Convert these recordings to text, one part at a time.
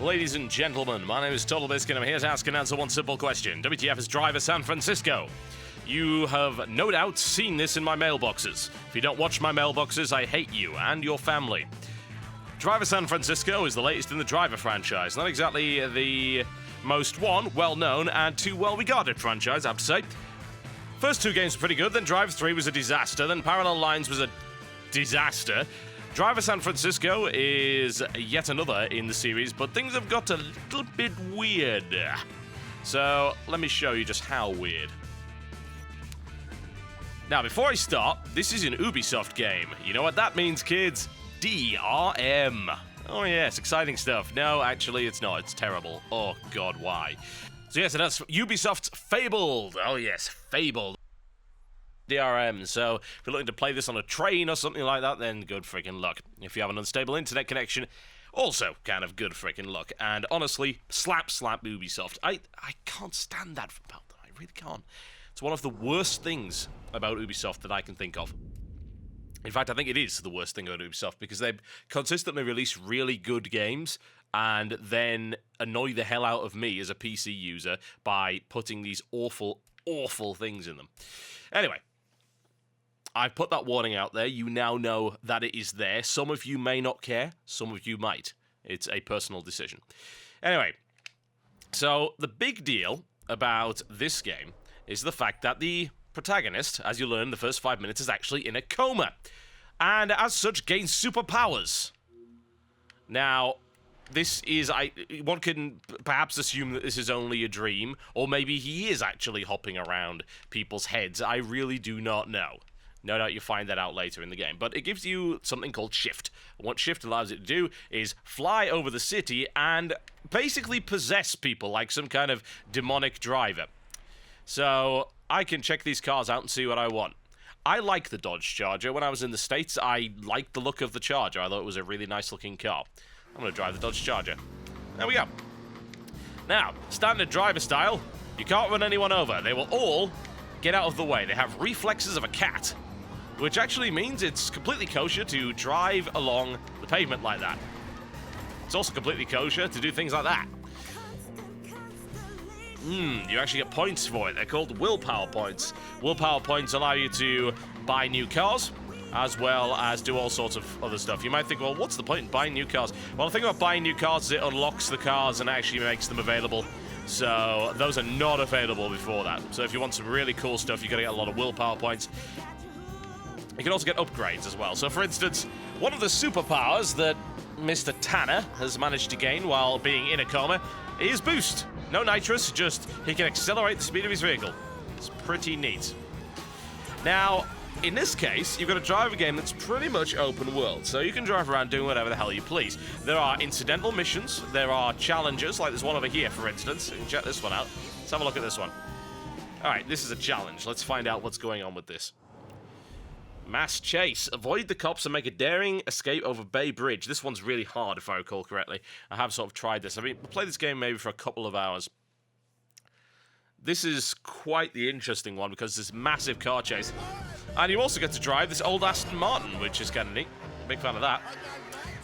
Ladies and gentlemen, my name is TotalBiscuit and I'm here to ask and answer one simple question. WTF is Driver San Francisco? You have no doubt seen this in my mailboxes. If you don't watch my mailboxes, I hate you and your family. Driver San Francisco is the latest in the Driver franchise. Not exactly the most well-known and too well-regarded franchise, I have to say. First two games were pretty good, then Driver 3 was a disaster, then Parallel Lines was a disaster. Driver San Francisco is yet another in the series, but things have got a little bit weird. So, let me show you just how weird. Now, before I start, this is an Ubisoft game. You know what that means, kids? DRM. Oh yes, exciting stuff. No, actually, it's not. It's terrible. Oh god, why? So yes, that's Ubisoft's Fabled. Oh yes, Fabled. DRM, so if you're looking to play this on a train or something like that, then good freaking luck. If you have an unstable internet connection, also kind of good freaking luck. And honestly, slap Ubisoft. I can't stand that about them. I really can't. It's one of the worst things about Ubisoft that I can think of. In fact, I think it is the worst thing about Ubisoft because they consistently release really good games and then annoy the hell out of me as a PC user by putting these awful things in them. Anyway, I've put that warning out there. You now know that it is there. Some of you may not care. Some of you might. It's a personal decision. Anyway, so the big deal about this game is the fact that the protagonist, as you learn in the first 5 minutes, is actually in a coma. And as such, gains superpowers. Now, this is... one can perhaps assume that this is only a dream, or maybe he is actually hopping around people's heads. I really do not know. No doubt you'll find that out later in the game. But it gives you something called Shift. And what Shift allows it to do is fly over the city and basically possess people like some kind of demonic driver. So I can check these cars out and see what I want. I like the Dodge Charger. When I was in the States, I liked the look of the Charger. I thought it was a really nice-looking car. I'm going to drive the Dodge Charger. There we go. Now, standard driver style, you can't run anyone over. They will all get out of the way. They have reflexes of a cat, which actually means it's completely kosher to drive along the pavement like that. It's also completely kosher to do things like that. You actually get points for it. They're called willpower points. Willpower points allow you to buy new cars, as well as do all sorts of other stuff. You might think, well, what's the point in buying new cars? Well, the thing about buying new cars is it unlocks the cars and actually makes them available. So those are not available before that. So if you want some really cool stuff, you've got to get a lot of willpower points. You can also get upgrades as well. So, for instance, one of the superpowers that Mr. Tanner has managed to gain while being in a coma is Boost. No nitrous, just he can accelerate the speed of his vehicle. It's pretty neat. Now, in this case, you've got to drive a game that's pretty much open world, so you can drive around doing whatever the hell you please. There are incidental missions, there are challenges, like there's one over here, for instance. You can check this one out. Let's have a look at this one. Alright, this is a challenge. Let's find out what's going on with this. Mass chase. Avoid the cops and make a daring escape over Bay Bridge. This one's really hard, if I recall correctly. I have sort of tried this. I mean, we'll play this game maybe for a couple of hours. This is quite the interesting one because there's massive car chase. And you also get to drive this old Aston Martin, which is kind of neat. Big fan of that.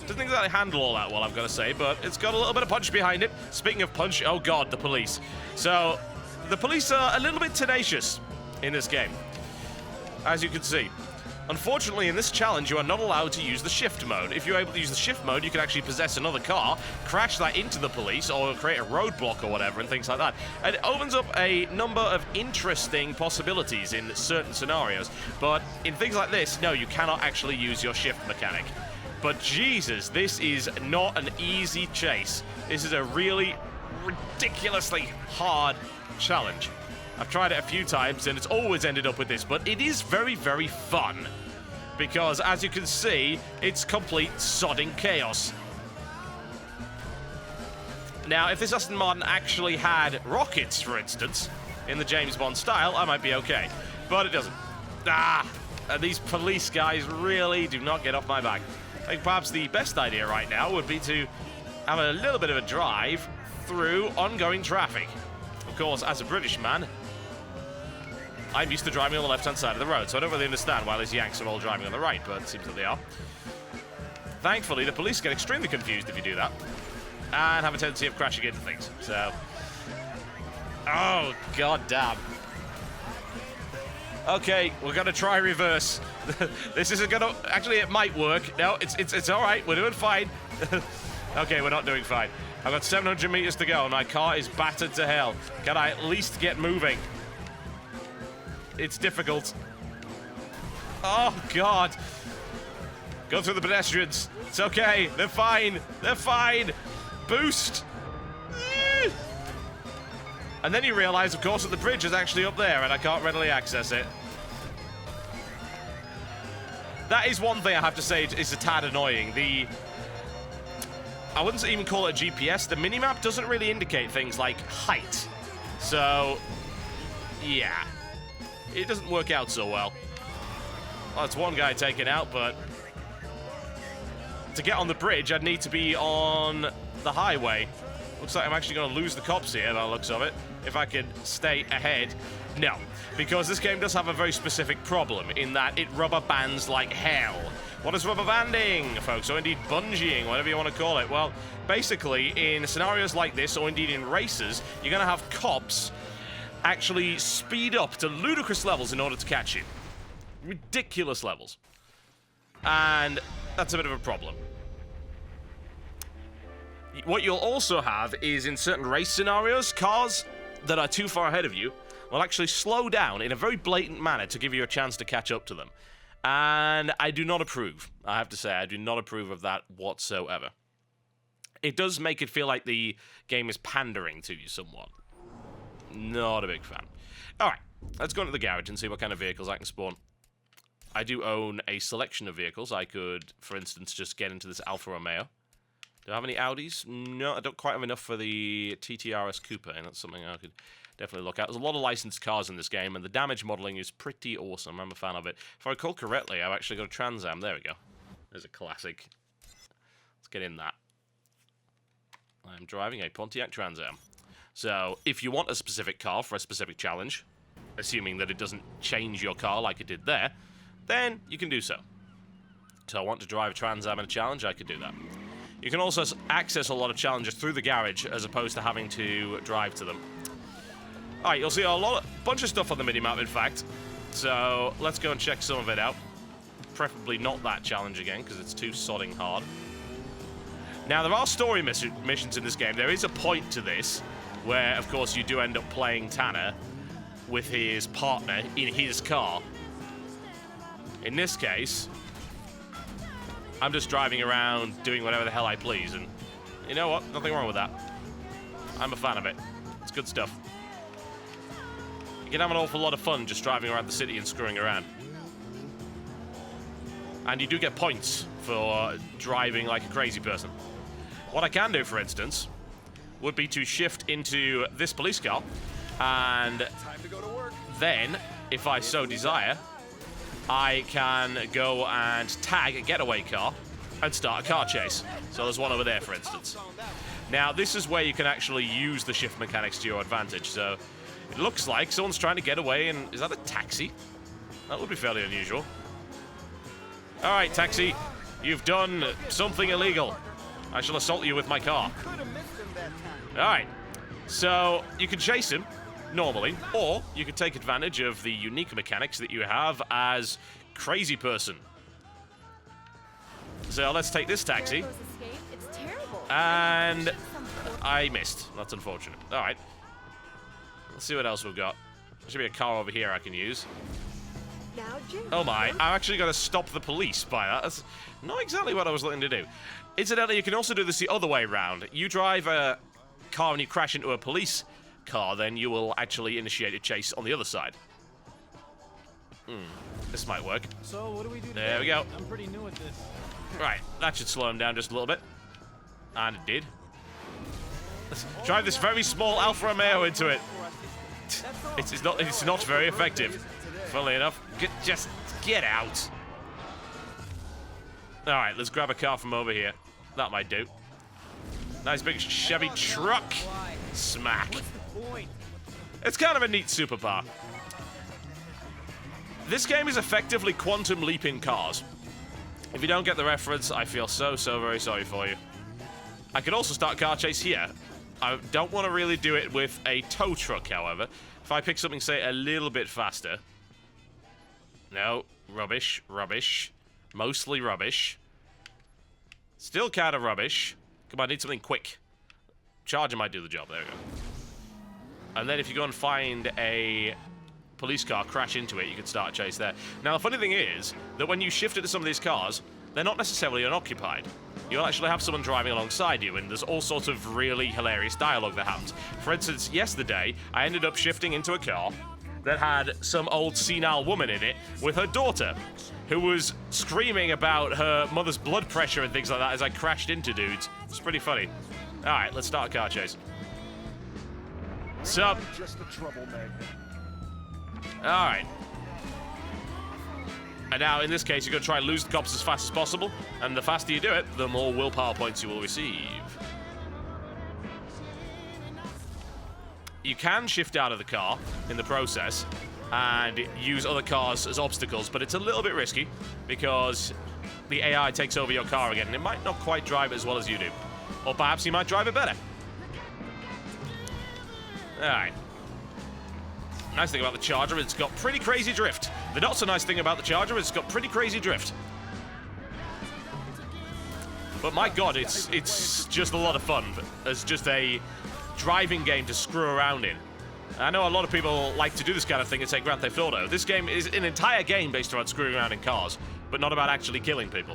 Doesn't exactly handle all that well, I've got to say, but it's got a little bit of punch behind it. Speaking of punch, oh god, the police. So, the police are a little bit tenacious in this game, as you can see. Unfortunately, in this challenge, you are not allowed to use the shift mode. If you're able to use the shift mode, you can actually possess another car, crash that into the police, or create a roadblock or whatever, and things like that. And it opens up a number of interesting possibilities in certain scenarios. But in things like this, no, you cannot actually use your shift mechanic. But Jesus, this is not an easy chase. This is a really ridiculously hard challenge. I've tried it a few times and it's always ended up with this, but it is very, very fun. Because, as you can see, it's complete sodding chaos. Now, if this Aston Martin actually had rockets, for instance, in the James Bond style, I might be okay. But it doesn't. These police guys really do not get off my back. I think perhaps the best idea right now would be to have a little bit of a drive through ongoing traffic. Of course, as a British man, I'm used to driving on the left-hand side of the road, so I don't really understand why these Yanks are all driving on the right, but it seems that they are. Thankfully, the police get extremely confused if you do that. and have a tendency of crashing into things. So, oh god damn. Okay, we're gonna try reverse. This isn't gonna. Actually, it might work. No, it's all right. We're doing fine. Okay, we're not doing fine. I've got 700 meters to go, and my car is battered to hell. Can I at least get moving? It's difficult. Oh god. Go through the pedestrians. It's okay. They're fine. They're fine. Boost. And then you realize, of course, that the bridge is actually up there, and I can't readily access it. That is one thing I have to say is a tad annoying. I wouldn't even call it a GPS. The minimap doesn't really indicate things like height. So, yeah. It doesn't work out so well. Well, that's one guy taken out, but to get on the bridge, I'd need to be on the highway. Looks like I'm actually going to lose the cops here, by the looks of it. If I could stay ahead. No, because this game does have a very specific problem in that it rubber bands like hell. What is rubber banding, folks? Or indeed bungeeing, whatever you want to call it. Well, basically, in scenarios like this, or indeed in races, you're going to have cops actually speed up to ludicrous levels in order to catch you. Ridiculous levels. And that's a bit of a problem. What you'll also have is, in certain race scenarios, cars that are too far ahead of you will actually slow down in a very blatant manner to give you a chance to catch up to them. And I do not approve. I have to say, I do not approve of that whatsoever. It does make it feel like the game is pandering to you somewhat. Not a big fan. Alright, let's go into the garage and see what kind of vehicles I can spawn. I do own a selection of vehicles. I could, for instance, just get into this Alfa Romeo. Do I have any Audis? No, I don't quite have enough for the TTRS Coupe, and that's something I could definitely look at. There's a lot of licensed cars in this game, and the damage modeling is pretty awesome. I'm a fan of it. If I recall correctly, I've actually got a Trans Am. There we go. There's a classic. Let's get in that. I'm driving a Pontiac Trans Am. So, if you want a specific car for a specific challenge, assuming that it doesn't change your car like it did there, then you can do so. So I want to drive a Trans Am in a challenge, I could do that. You can also access a lot of challenges through the garage as opposed to having to drive to them. Alright, you'll see a bunch of stuff on the minimap, in fact. So let's go and check some of it out. Preferably not that challenge again, because it's too sodding hard. Now, there are story missions in this game. There is a point to this, where, of course, you do end up playing Tanner with his partner in his car. In this case, I'm just driving around doing whatever the hell I please, and you know what? Nothing wrong with that. I'm a fan of it. It's good stuff. You can have an awful lot of fun just driving around the city and screwing around. And you do get points for driving like a crazy person. What I can do, for instance, would be to shift into this police car, and then, if I so desire, I can go and tag a getaway car and start a car chase. So there's one over there, for instance. Now, this is where you can actually use the shift mechanics to your advantage. So it looks like someone's trying to get away, and is that a taxi? That would be fairly unusual. All right, taxi, you've done something illegal. I shall assault you with my car. All right, so you can chase him normally, or you can take advantage of the unique mechanics that you have as Crazy Person. So let's take this taxi. And I missed. That's unfortunate. All right. Let's see what else we've got. There should be a car over here I can use. Oh my, I'm actually going to stop the police by that. That's not exactly what I was looking to do. Incidentally, you can also do this the other way around. You drive a car and you crash into a police car, then you will actually initiate a chase on the other side. This might work. So what do we do today? There we go. I'm pretty new at this. Right, that should slow him down just a little bit. And it did. Let's drive this very small Alfa Romeo into it. It's not very effective. Funnily enough. Just get out. Alright, let's grab a car from over here. That might do. Nice big Chevy truck. Smack. It's kind of a neat supercar. This game is effectively Quantum Leap in cars. If you don't get the reference, I feel so very sorry for you. I could also start a car chase here. I don't want to really do it with a tow truck, however. If I pick something, say, a little bit faster. No, rubbish, rubbish. Mostly rubbish. Still kind of rubbish. Come on, I need something quick. Charger might do the job. There we go. And then if you go and find a police car, crash into it, you can start a chase there. Now, the funny thing is that when you shift it to some of these cars, they're not necessarily unoccupied. You'll actually have someone driving alongside you, and there's all sorts of really hilarious dialogue that happens. For instance, yesterday, I ended up shifting into a car that had some old senile woman in it with her daughter, who was screaming about her mother's blood pressure and things like that as I crashed into dudes. It's pretty funny. Alright, let's start a car chase. Sup? Alright. And now, in this case, you're going to try and lose the cops as fast as possible, and the faster you do it, the more willpower points you will receive. You can shift out of the car in the process and use other cars as obstacles, but it's a little bit risky because the AI takes over your car again, and it might not quite drive it as well as you do. Or perhaps you might drive it better. Alright. Nice thing about the Charger, it's got pretty crazy drift. The not so nice thing about the Charger is it's got pretty crazy drift. But my god, it's just a lot of fun as just a driving game to screw around in. I know a lot of people like to do this kind of thing and say Grand Theft Auto. This game is an entire game based around screwing around in cars, but not about actually killing people.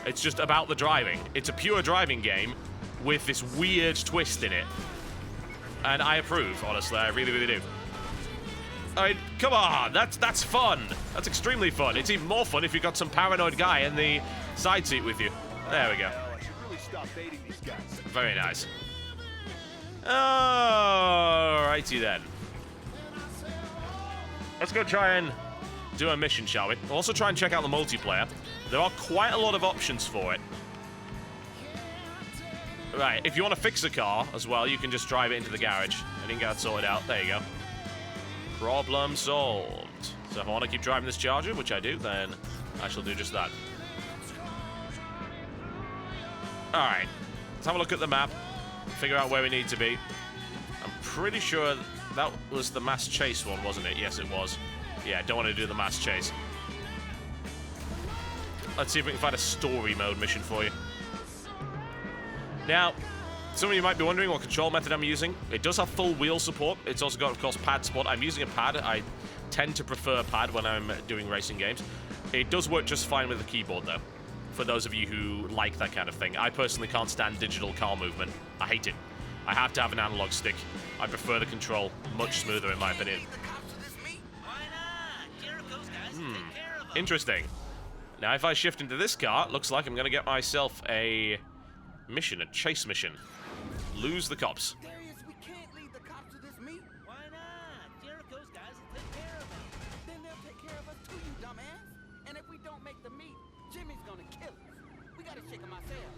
It's just about the driving. It's a pure driving game with this weird twist in it. And I approve, honestly. I really, really do. I mean, come on. That's fun. That's extremely fun. It's even more fun if you've got some paranoid guy in the side seat with you. There we go. Very nice. Alrighty then. Let's go try and do a mission, shall we? We'll also try and check out the multiplayer. There are quite a lot of options for it. Right, if you want to fix a car as well, you can just drive it into the garage and you can get it sorted out. There you go. Problem solved. So if I want to keep driving this Charger, which I do, then I shall do just that. Alright, let's have a look at the map, figure out where we need to be. I'm pretty sure that was the mass chase one, wasn't it? Yes, it was. Yeah, don't want to do the mass chase. Let's see if we can find a story mode mission for you. Now, some of you might be wondering what control method I'm using. It does have full wheel support. It's also got, of course, pad support. I'm using a pad. I tend to prefer pad when I'm doing racing games. It does work just fine with the keyboard, though, for those of you who like that kind of thing. I personally can't stand digital car movement. I hate it. I have to have an analog stick. I prefer the control. Much smoother, in my opinion. Interesting. Now, if I shift into this car, it looks like I'm going to get myself a mission, a chase mission. Lose the cops. Darius, we can't leave the cops to this meet. Why not? Jericho's guys will take care of them. Then they'll take care of us too, you dumbass. And if we don't make the meet, Jimmy's gonna kill us. We gotta shake him ourselves.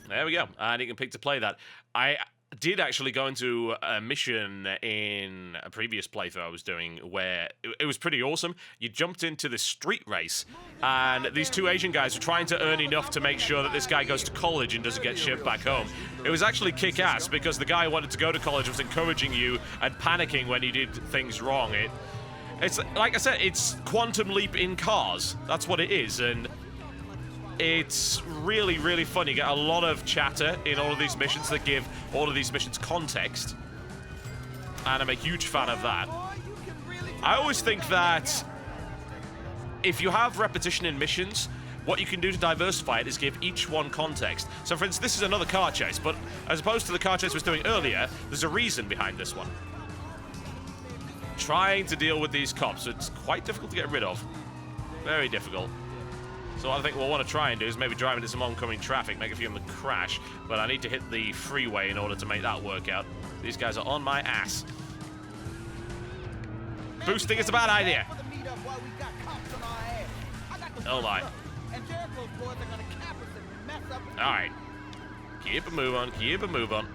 There we go. And you can pick to play that. I did actually go into a mission in a previous playthrough I was doing where it was pretty awesome. You jumped into this street race, and these two Asian guys were trying to earn enough to make sure that this guy goes to college and doesn't get shipped back home. It was actually kick-ass because the guy who wanted to go to college was encouraging you and panicking when you did things wrong. It's like I said, it's Quantum Leap in cars. That's what it is, and it's really, really fun. You get a lot of chatter in all of these missions that give all of these missions context. And I'm a huge fan of that. I always think that if you have repetition in missions, what you can do to diversify it is give each one context. So, for instance, this is another car chase, but as opposed to the car chase I was doing earlier, there's a reason behind this one. Trying to deal with these cops, it's quite difficult to get rid of. Very difficult. So what I think we'll want to try and do is maybe drive into some oncoming traffic, make a few of them crash, but I need to hit the freeway in order to make that work out. These guys are on my ass. Boosting is a bad idea. Oh my. Alright. Keep a move on, keep a move on.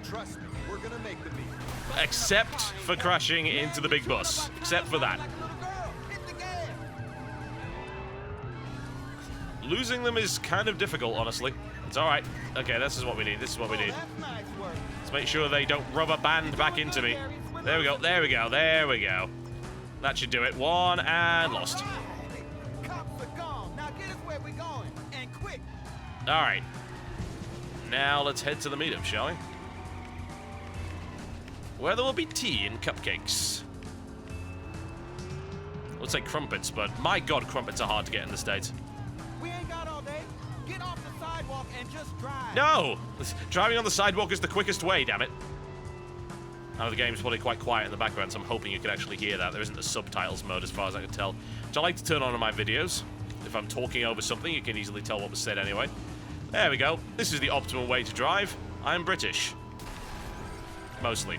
Trust me, we're gonna make the meet. Except for crashing into the big bus. Except for that. Losing them is kind of difficult, honestly. It's all right. Okay, this is what we need. This is what we need. That's nice work. Let's make sure they don't rubber band back into me. There we go. There we go. There we go. That should do it. One and lost. Cops are gone. Now get us where we're going, and quick. All right. Now let's head to the meetup, shall we? Where there will be tea and cupcakes. I would say crumpets, but my god, crumpets are hard to get in the States. We ain't got all day. Get off the sidewalk and just drive. No! Driving on the sidewalk is the quickest way, damn it. Now the game's probably quite quiet in the background, so I'm hoping you can actually hear that. There isn't a subtitles mode as far as I can tell, which I like to turn on in my videos. If I'm talking over something, you can easily tell what was said anyway. There we go. This is the optimal way to drive. I'm British. Mostly.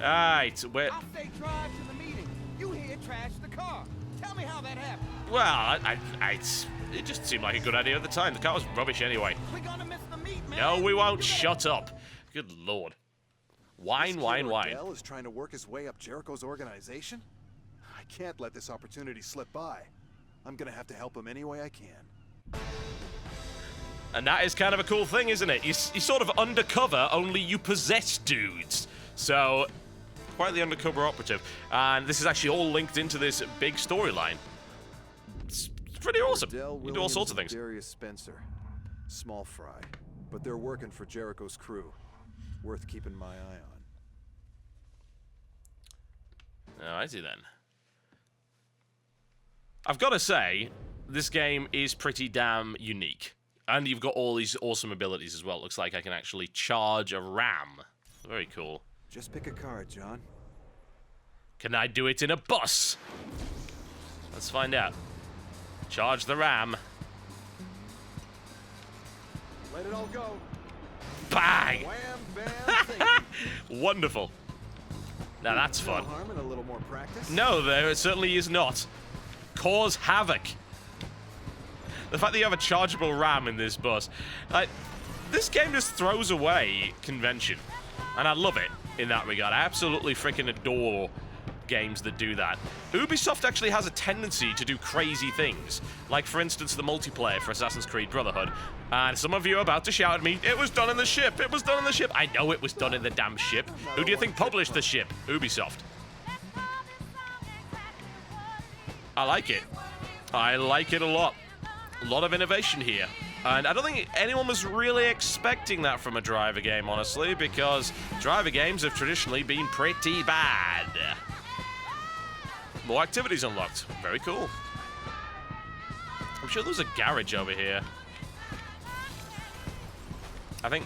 Alright, where... I say drive to the meeting. You here trash the car. Tell me how that happened. Well, it just seemed like a good idea at the time. The car was rubbish anyway. We're gonna miss the meet, man. No, we won't. Shut up. Good lord. Wine, wine, wine. Dell is trying to work his way up Jericho's organization? I can't let this opportunity slip by. I'm gonna have to help him any way I can. And that is kind of a cool thing, isn't it? You're sort of undercover, only you possess dudes. So, quite the undercover operative. And this is actually all linked into this big storyline. It's pretty awesome. Dell, You do all sorts of Williams, things. and Darius Spencer. Small fry. But they're working for Jericho's crew. Worth keeping my eye on. Oh, I see then. I've got to say, this game is pretty damn unique. And you've got all these awesome abilities as well. Looks like I can actually charge a ram. Very cool. Just pick a card, John. Can I do it in a bus? Let's find out. Charge the ram. Let it all go. Bang! Wham, bam, thank you. Wonderful. Now that's fun. No harm in a little more practice. No, there certainly is not. Cause havoc. The fact that you have a chargeable ram in this bus. This game just throws away convention. And I love it in that regard. I absolutely freaking adore games that do that. Ubisoft actually has a tendency to do crazy things. Like, for instance, the multiplayer for Assassin's Creed Brotherhood. And some of you are about to shout at me, it was done in the ship, it was done in the ship. I know it was done in the damn ship. Who do you think published the ship? Ubisoft. I like it. I like it a lot. A lot of innovation here. And I don't think anyone was really expecting that from a driver game, honestly, because driver games have traditionally been pretty bad. More activities unlocked. Very cool. I'm sure there's a garage over here. I think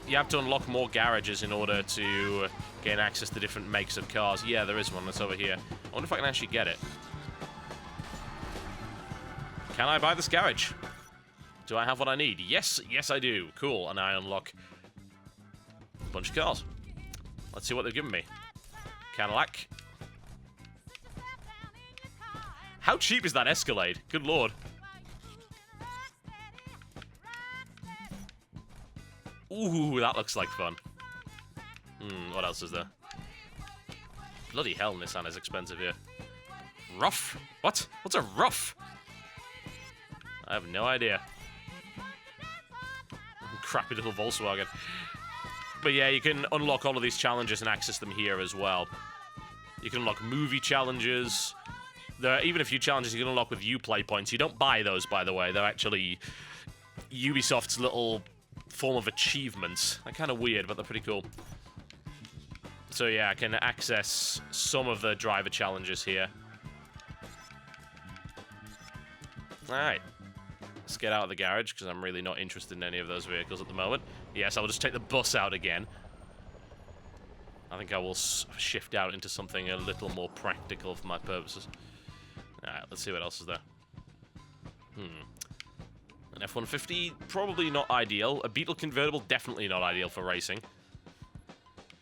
you have to unlock more garages in order to gain access to different makes of cars. Yeah, there is one that's over here. I wonder if I can actually get it. Can I buy this garage? Do I have what I need? Yes, yes I do. Cool, and I unlock a bunch of cars. Let's see what they've given me. Cadillac. How cheap is that Escalade? Good lord. Ooh, that looks like fun. What else is there? Bloody hell, Nissan is expensive here. Rough? What? What's a rough? I have no idea. Crappy little Volkswagen. But yeah, you can unlock all of these challenges and access them here as well. You can unlock movie challenges. There are even a few challenges you can unlock with Uplay points. You don't buy those, by the way. They're actually Ubisoft's little form of achievements. They're kind of weird, but they're pretty cool. So yeah, I can access some of the driver challenges here. Alright. Let's get out of the garage, because I'm really not interested in any of those vehicles at the moment. Yes, I'll just take the bus out again. I think I will shift out into something a little more practical for my purposes. Alright, let's see what else is there. An F-150, probably not ideal. A Beetle convertible, definitely not ideal for racing.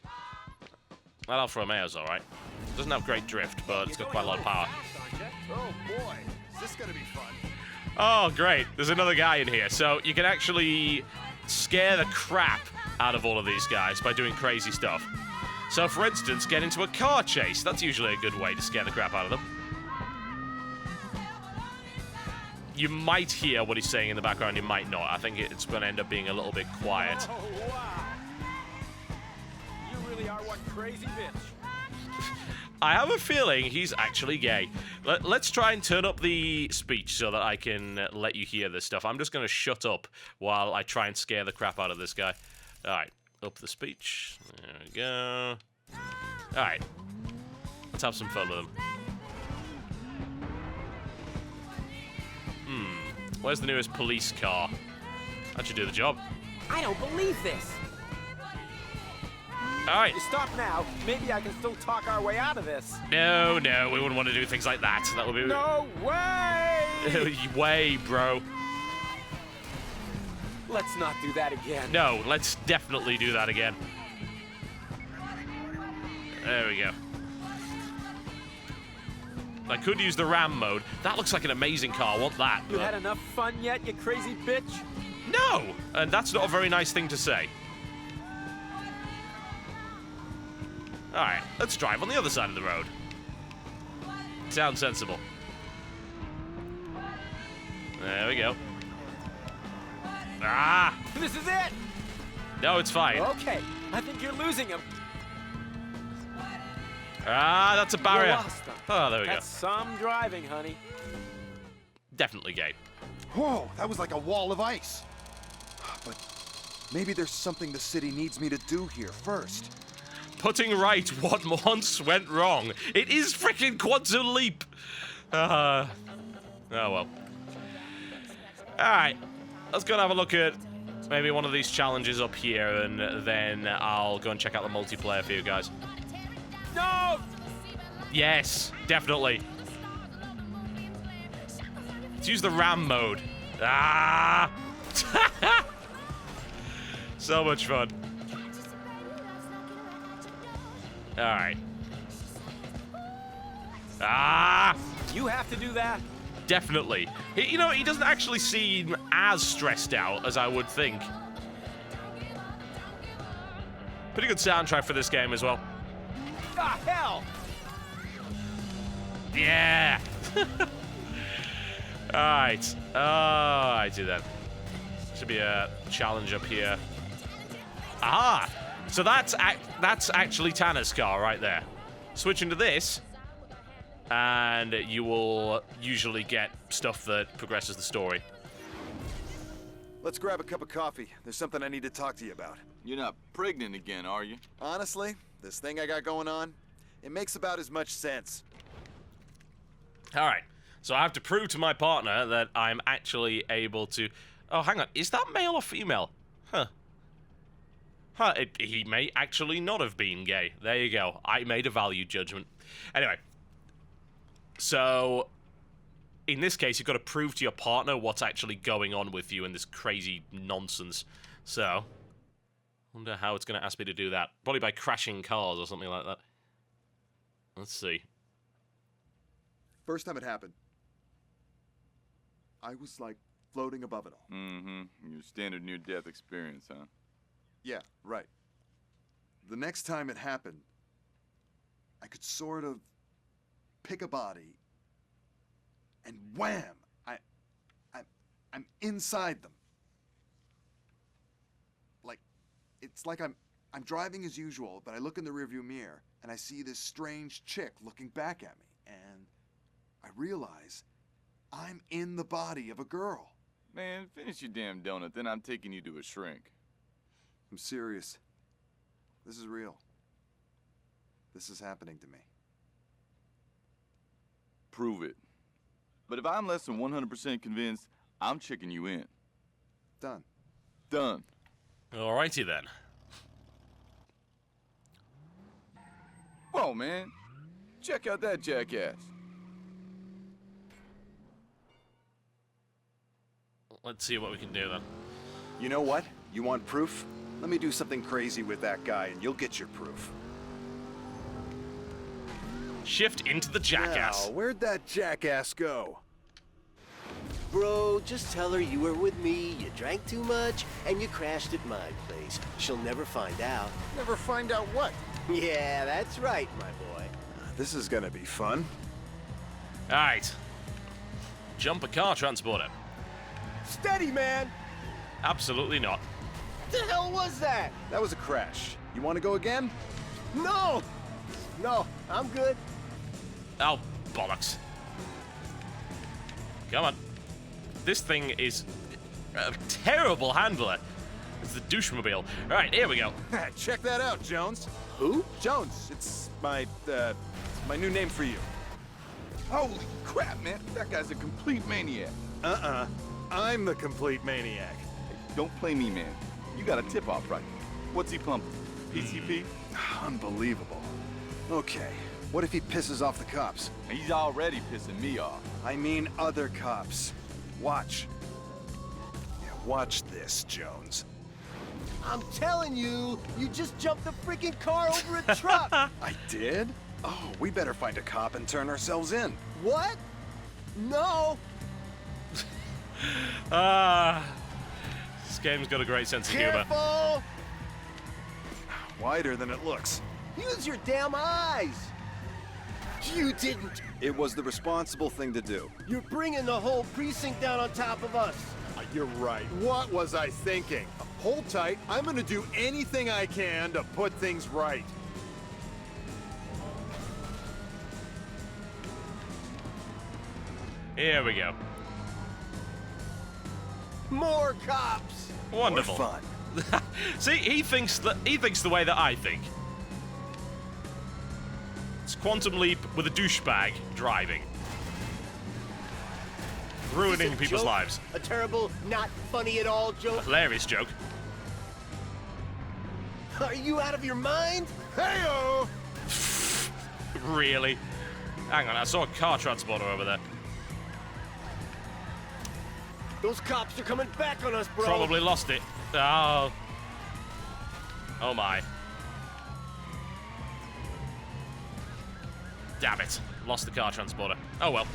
That Alfa Romeo's alright. Doesn't have great drift, but it's got quite a lot of power. Oh boy, is this gonna be fun? Oh, great. There's another guy in here. So you can actually scare the crap out of all of these guys by doing crazy stuff. So, for instance, get into a car chase. That's usually a good way to scare the crap out of them. You might hear what he's saying in the background, you might not. I think it's going to end up being a little bit quiet. Oh, wow. You really are one crazy bitch. I have a feeling he's actually gay. Let's try and turn up the speech so that I can let you hear this stuff. I'm just going to shut up while I try and scare the crap out of this guy. Alright, up the speech. There we go. Alright. Let's have some fun with him. Where's the nearest police car? That should do the job. I don't believe this. Alright. You stop now. Maybe I can still talk our way out of this. No, we wouldn't want to do things like that. That would be... No way! Way, bro. Let's not do that again. No, let's definitely do that again. There we go. I could use the RAM mode. That looks like an amazing car. I want that. You had enough fun yet, you crazy bitch? No! And that's not a very nice thing to say. Alright, let's drive on the other side of the road. Sounds sensible. There we go. Ah! This is it! No, it's fine. Okay, I think you're losing him. Ah, that's a You barrier. lost him. Oh, there we That's some driving, honey. go. Definitely gay. Whoa, that was like a wall of ice. But maybe there's something the city needs me to do here first. Putting right what once went wrong. It is freaking Quantum Leap. Oh, well. Alright. Let's go and have a look at maybe one of these challenges up here, and then I'll go and check out the multiplayer for you guys. No! Yes, definitely. Let's use the RAM mode. Ah! So much fun. Alright. Ah! You have to do that? Definitely. You know, he doesn't actually seem as stressed out as I would think. Pretty good soundtrack for this game as well. Ah, hell! Yeah! Alright. I do that. Should be a challenge up here. Ah! So that's actually Tanner's car right there. Switch into this, and you will usually get stuff that progresses the story. Let's grab a cup of coffee. There's something I need to talk to you about. You're not pregnant again, are you? Honestly, this thing I got going on, it makes about as much sense. Alright, so I have to prove to my partner that I'm actually able to... Oh, hang on, is that male or female? Huh. He may actually not have been gay. There you go. I made a value judgment. Anyway. So, in this case, you've got to prove to your partner what's actually going on with you in this crazy nonsense. So, wonder how it's going to ask me to do that. Probably by crashing cars or something like that. Let's see. First time it happened, I was like floating above it all. Mm-hmm. Your standard near-death experience, huh? Yeah, right. The next time it happened, I could sort of pick a body, and wham! I'm inside them. Like, it's like I'm driving as usual, but I look in the rearview mirror and I see this strange chick looking back at me, and I realize I'm in the body of a girl. Man, finish your damn donut, then I'm taking you to a shrink. I'm serious. This is real. This is happening to me. Prove it. But if I'm less than 100% convinced, I'm checking you in. Done. Done. Alrighty then. Whoa, man. Check out that jackass. Let's see what we can do then. You know what? You want proof? Let me do something crazy with that guy and you'll get your proof. Shift into the jackass. Now, where'd that jackass go? Bro, just tell her you were with me, you drank too much, and you crashed at my place. She'll never find out. Never find out what? Yeah, that's right, my boy. This is gonna be fun. Alright. jump a car transporter? Steady, man. Absolutely not. The hell was that? That was a crash. You want to go again? No! No, I'm good. Oh, bollocks. Come on. This thing is a terrible handler. It's the douchemobile. All right, here we go. Check that out, Jones. Who? Jones. It's my new name for you. Holy crap, man. That guy's a complete maniac. I'm the complete maniac. Don't play me, man. You got a tip-off right. What's he pumping? PCP? Unbelievable. Okay, what if he pisses off the cops? He's already pissing me off. I mean other cops. Watch. Yeah, watch this, Jones. I'm telling you, you just jumped the freaking car over a truck. I did? Oh, we better find a cop and turn ourselves in. What? No. This game's got a great sense of humor. Careful. Wider than it looks. Use your damn eyes. You didn't. It was the responsible thing to do. You're bringing the whole precinct down on top of us. You're right. What was I thinking? Hold tight. I'm gonna do anything I can to put things right. Here we go. More cops. Wonderful. More fun. See, he thinks the way that I think. It's Quantum Leap with a douchebag driving. Ruining Is this a people's joke? lives. A terrible, not funny at all joke. Hilarious joke. Are you out of your mind? Hey-o! Really? Hang on, I saw a car transporter over there. Those cops are coming back on us, bro. Probably lost it. Oh. Oh my. Damn it. Lost the car transporter. Oh well.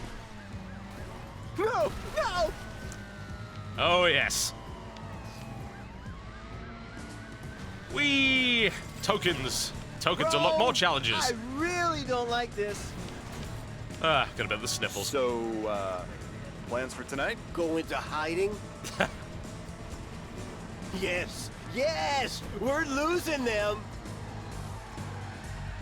No, no. Oh yes. Whee! Tokens. Tokens unlock more challenges. I really don't like this. Got a bit of the sniffles. So, plans for tonight? Go into hiding? Yes, yes, we're losing them.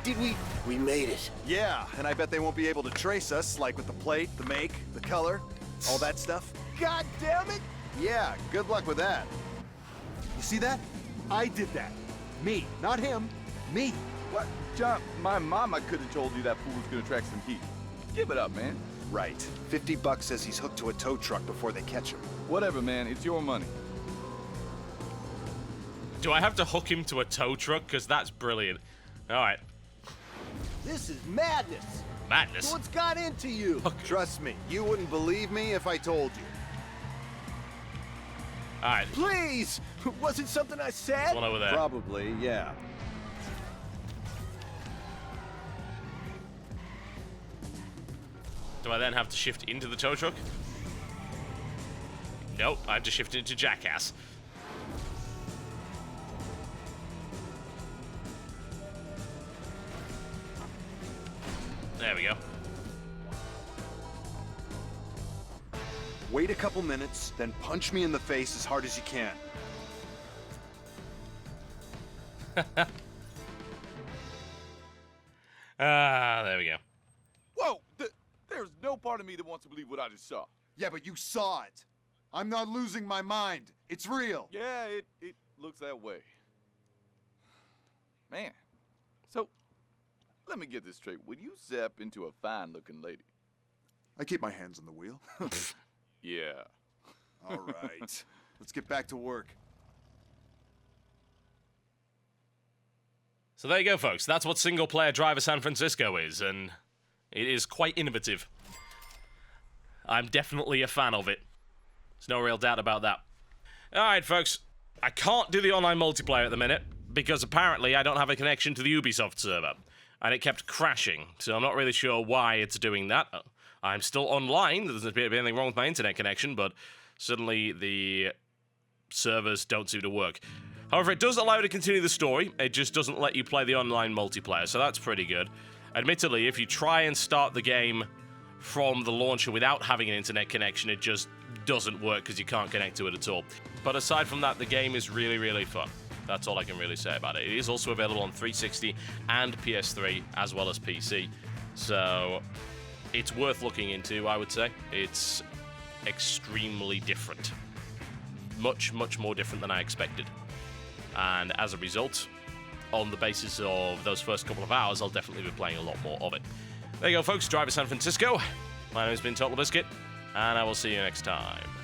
Did we? We made it. Yeah, and I bet they won't be able to trace us, like with the plate, the make, the color, all that stuff. God damn it! Yeah, good luck with that. You see that? I did that. Me, not him. Me. What? John, my mama could have told you that fool was gonna track some heat. Give it up, man. Right. $50 says he's hooked to a tow truck before they catch him. Whatever, man. It's your money. Do I have to hook him to a tow truck? Because that's brilliant. Alright. This is madness. Madness. What's got into you? Trust me, you wouldn't believe me if I told you. Alright. Please! Was it something I said? One over there. Probably, yeah. Do I then have to shift into the tow truck? Nope, I have to shift into Jackass. There we go. Wait a couple minutes, then punch me in the face as hard as you can. There we go. Whoa! There's no part of me that wants to believe what I just saw. Yeah, but you saw it. I'm not losing my mind. It's real. Yeah, it looks that way. Man. So, let me get this straight. Would you zap into a fine-looking lady? I keep my hands on the wheel. Yeah. All right. Let's get back to work. So there you go, folks. That's what single-player Driver San Francisco is, and it is quite innovative. I'm definitely a fan of it. There's no real doubt about that. Alright, folks. I can't do the online multiplayer at the minute, because apparently I don't have a connection to the Ubisoft server. And it kept crashing, so I'm not really sure why it's doing that. I'm still online. There doesn't appear to be anything wrong with my internet connection, but suddenly the servers don't seem to work. However, it does allow you to continue the story. It just doesn't let you play the online multiplayer, so that's pretty good. Admittedly, if you try and start the game from the launcher without having an internet connection, it just doesn't work because you can't connect to it at all. But aside from that, the game is really, really fun. That's all I can really say about it. It is also available on 360 and PS3, as well as PC. So it's worth looking into, I would say. It's extremely different. Much, much more different than I expected. And as a result, on the basis of those first couple of hours, I'll definitely be playing a lot more of it. There you go, folks. Driver San Francisco. My name has been TotalBiscuit, and I will see you next time.